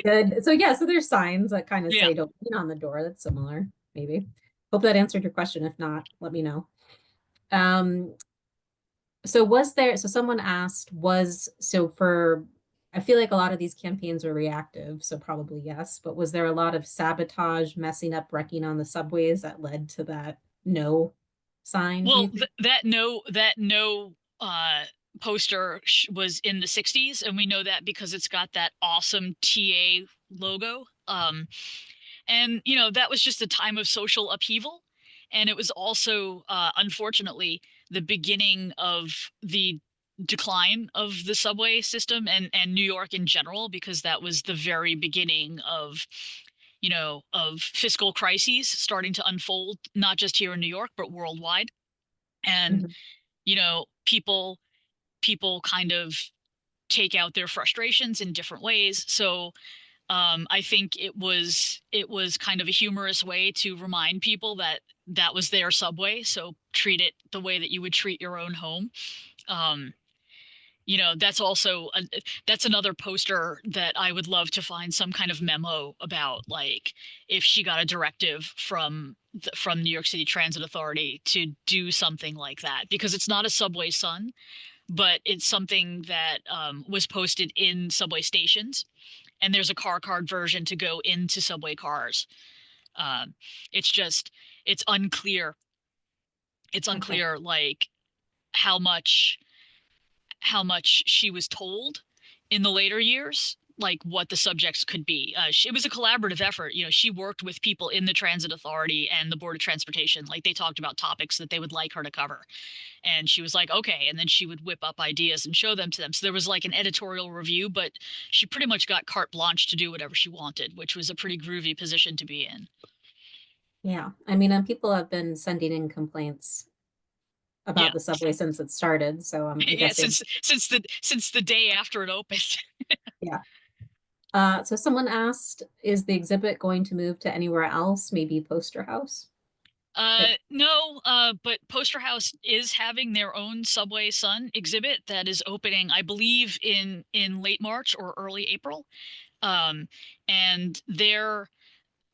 good. So yeah, so there's signs that kind of Yeah. say don't lean on the door. That's similar, maybe. Hope that answered your question. If not, let me know. Um, so was there, so someone asked, so for, I feel like a lot of these campaigns were reactive, so probably yes, but was there a lot of sabotage, messing up, wrecking on the subways that led to that no sign, do you Well, think? that no poster was in the 60s, and we know that because it's got that awesome TA logo. And that was just a time of social upheaval, and it was also unfortunately the beginning of the decline of the subway system and New York in general, because that was the very beginning of fiscal crises starting to unfold, not just here in New York but worldwide. And Mhm. people kind of take out their frustrations in different ways. So I think it was kind of a humorous way to remind people that that was their subway, so treat it the way that you would treat your own home. um that's also that's another poster that I would love to find some kind of memo about, like if she got a directive from New York City Transit Authority to do something like that, because it's not a subway sun, but it's something that was posted in subway stations, and there's a car card version to go into subway cars. Um, it's just it's unclear. It's Okay. unclear, like how much how much she was told in the later years, like what the subjects could be. It was a collaborative effort. She worked with people in the Transit Authority and the Board of Transportation. Like they talked about topics that they would like her to cover, and she was like, okay, and then she would whip up ideas and show them to them. So there was like an editorial review, but she pretty much got carte blanche to do whatever she wanted, which was a pretty groovy position to be in. Yeah. I mean, and people have been sending in complaints Yeah. about the subway since it started, so I'm Yeah, guessing, since the day after it opened. yeah. So someone asked, is the exhibit going to move to anywhere else, maybe Poster House? No, but Poster House is having their own Subway Sun exhibit that is opening, I believe, in late March or early April. Um, and their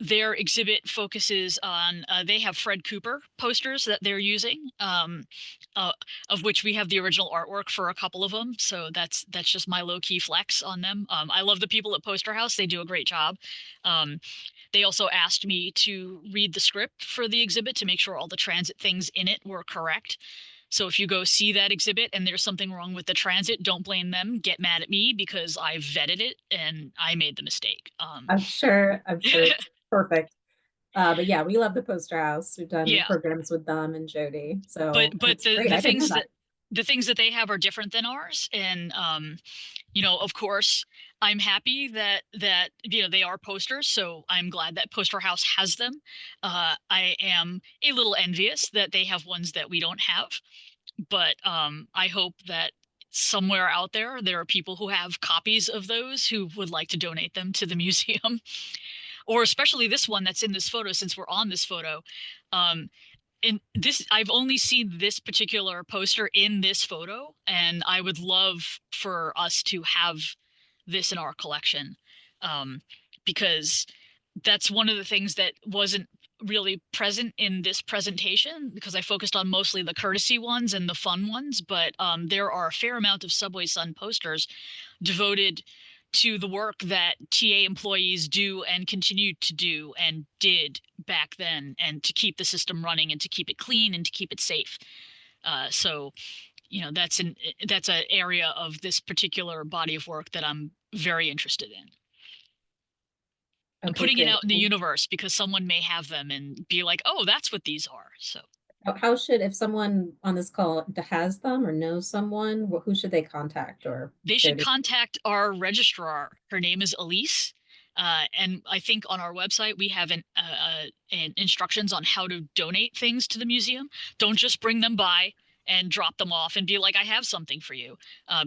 exhibit focuses on, they have Fred Cooper posters that they're using, uh, of which we have the original artwork for a couple of them, so that's just my low-key flex on them. I love the people at Poster House. They do a great job. um, they also asked me to read the script for the exhibit to make sure all the transit things in it were correct. So if you go see that exhibit and there's something wrong with the transit, don't blame them. Get mad at me because I vetted it and I made the mistake. I'm sure it's perfect. But yeah, we love the Poster House. We've done Yeah, programs with them and Jody. but So, and but it's the great. the I didn't know things that. that the things that they have are different than ours, and of course, I'm happy that they are posters, so I'm glad that Poster House has them. I am a little envious that they have ones that we don't have, but I hope that somewhere out there are people who have copies of those who would like to donate them to the museum, or especially this one that's in this photo, since we're on this photo. Um, and this, I've only seen this particular poster in this photo, and I would love for us to have this in our collection, um, because that's one of the things that wasn't really present in this presentation, because I focused on mostly the courtesy ones and the fun ones, but there are a fair amount of Subway Sun posters devoted to the work that TA employees do and continue to do and did back then, and to keep the system running and to keep it clean and to keep it safe. So that's an area of this particular body of work that I'm very interested in. I'm Okay, putting it great. out in the universe because someone may have them and be like, "Oh, that's what these are." So How should, if someone on this call has them or knows someone, who should they contact or they should Jody? contact our registrar. Her name is Elise. And I think on our website we have an instructions on how to donate things to the museum. Don't just bring them by and drop them off and be like, I have something for you,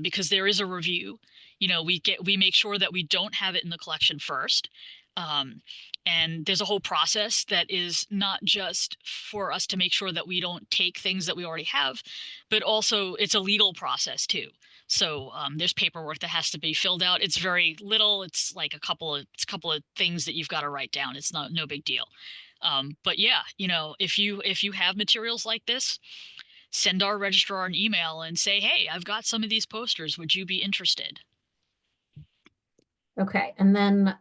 because there is a review. We make sure that we don't have it in the collection first. Um, and there's a whole process that is not just for us to make sure that we don't take things that we already have, but also it's a legal process too. So there's paperwork that has to be filled out. It's very little. It's like a couple of things that you've got to write down. It's no big deal. But yeah, if you have materials like this, send our registrar an email and say, hey, I've got some of these posters. Would you be interested? Okay, and then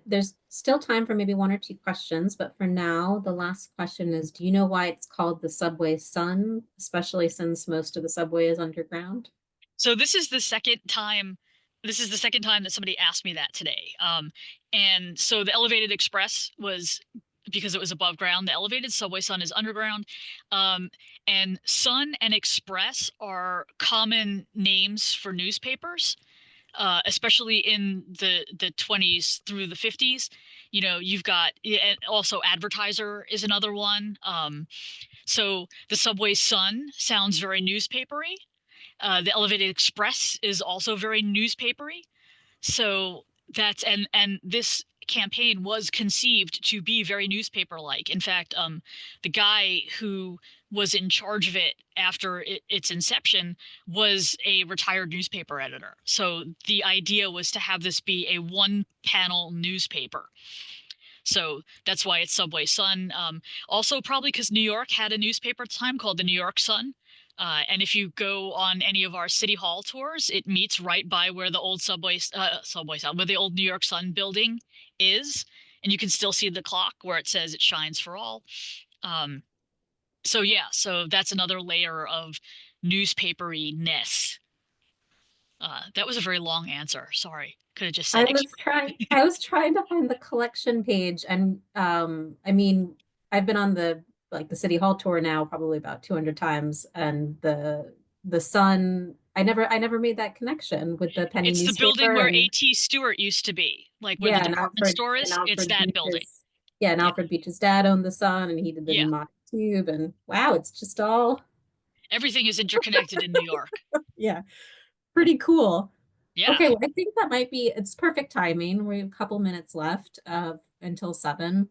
there's still time for maybe one or two questions, but for now, the last question is, do you know why it's called the Subway Sun, especially since most of the subway is underground? So this is the second time that somebody asked me that today. And so the elevated express was because it was above ground. The elevated subway sun is underground. Um, and sun and express are common names for newspapers, especially in the 20s through the 50s. You've got, and also advertiser is another one. So the subway sun sounds very newspapery. The elevated express is also very newspapery. So and this campaign was conceived to be very newspaper like. In fact, the guy who was in charge of it after its inception was a retired newspaper editor. So the idea was to have this be a one panel newspaper. So that's why it's Subway Sun. Also, probably because New York had a newspaper at the time called the New York Sun. And if you go on any of our city hall tours, it meets right by where the old subway Sun, where the old New York Sun building is, and you can still see the clock where it says it shines for all. Um, so yeah, so that's another layer of newspapery-ness. That was a very long answer. Sorry, could have just I said was express. trying I was trying to find the collection page and I mean I've been on the City Hall tour now probably about 200 times and the Sun I never made that connection with the penny It's the building newspaper where and A.T. Stewart used to be, like where the yeah, department store And is. It's Alfred that building. Beach's yeah, and Yeah. Alfred Beach's dad owned the Sun and he did the Yeah. mock tube and wow, it's just all Everything is interconnected in New York. yeah, pretty cool. Yeah. Okay, well, I think that might be it's perfect timing. We have a couple minutes left until 7.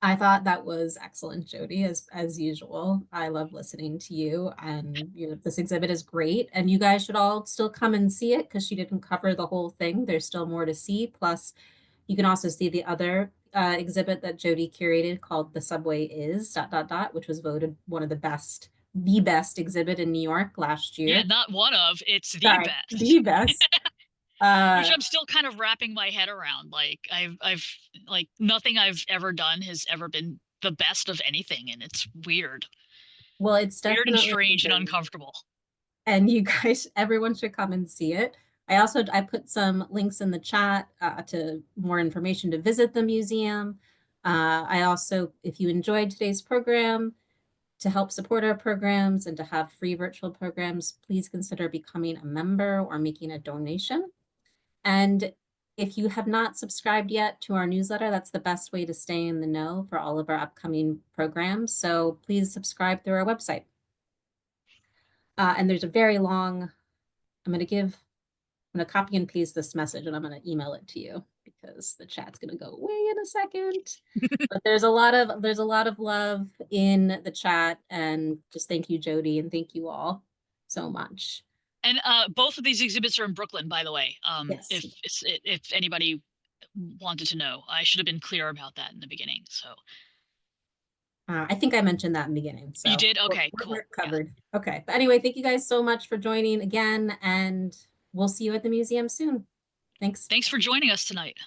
I thought that was excellent, Jodi, as usual. I love listening to you, and this exhibit is great. And you guys should all still come and see it because she didn't cover the whole thing. There's still more to see. Plus, you can also see the other exhibit that Jodi curated called "The Subway Is dot dot dot," which was voted one of the best exhibit in New York last Yeah. year. Not one of, it's the Sorry, best. the best. Which Uh, I'm still kind of wrapping my head around. I've like nothing I've ever done has ever been the best of anything, and it's weird. well, it's Weird and definitely strange and amazing. uncomfortable. And you guys, everyone should come and see it. I put some links in the chat to more information to visit the museum. I also, if you enjoyed today's program, to help support our programs and to have free virtual programs, please consider becoming a member or making a donation. And if you have not subscribed yet to our newsletter, that's the best way to stay in the know for all of our upcoming programs. So please subscribe through our website. And there's a very long, I'm going to copy and paste this message and I'm going to email it to you because the chat's going to go away in a second. But there's a lot of love in the chat and just thank you, Jodi, and thank you all so much. And both of these exhibits are in Brooklyn, by the way. Yes. If anybody wanted to know, I should have been clear about that in the beginning. So I think I mentioned that in the beginning, you so did? Okay, we're cool. Yeah. covered. Okay, but anyway, thank you guys so much for joining again, and we'll see you at the museum soon. Thanks. Thanks for joining us tonight.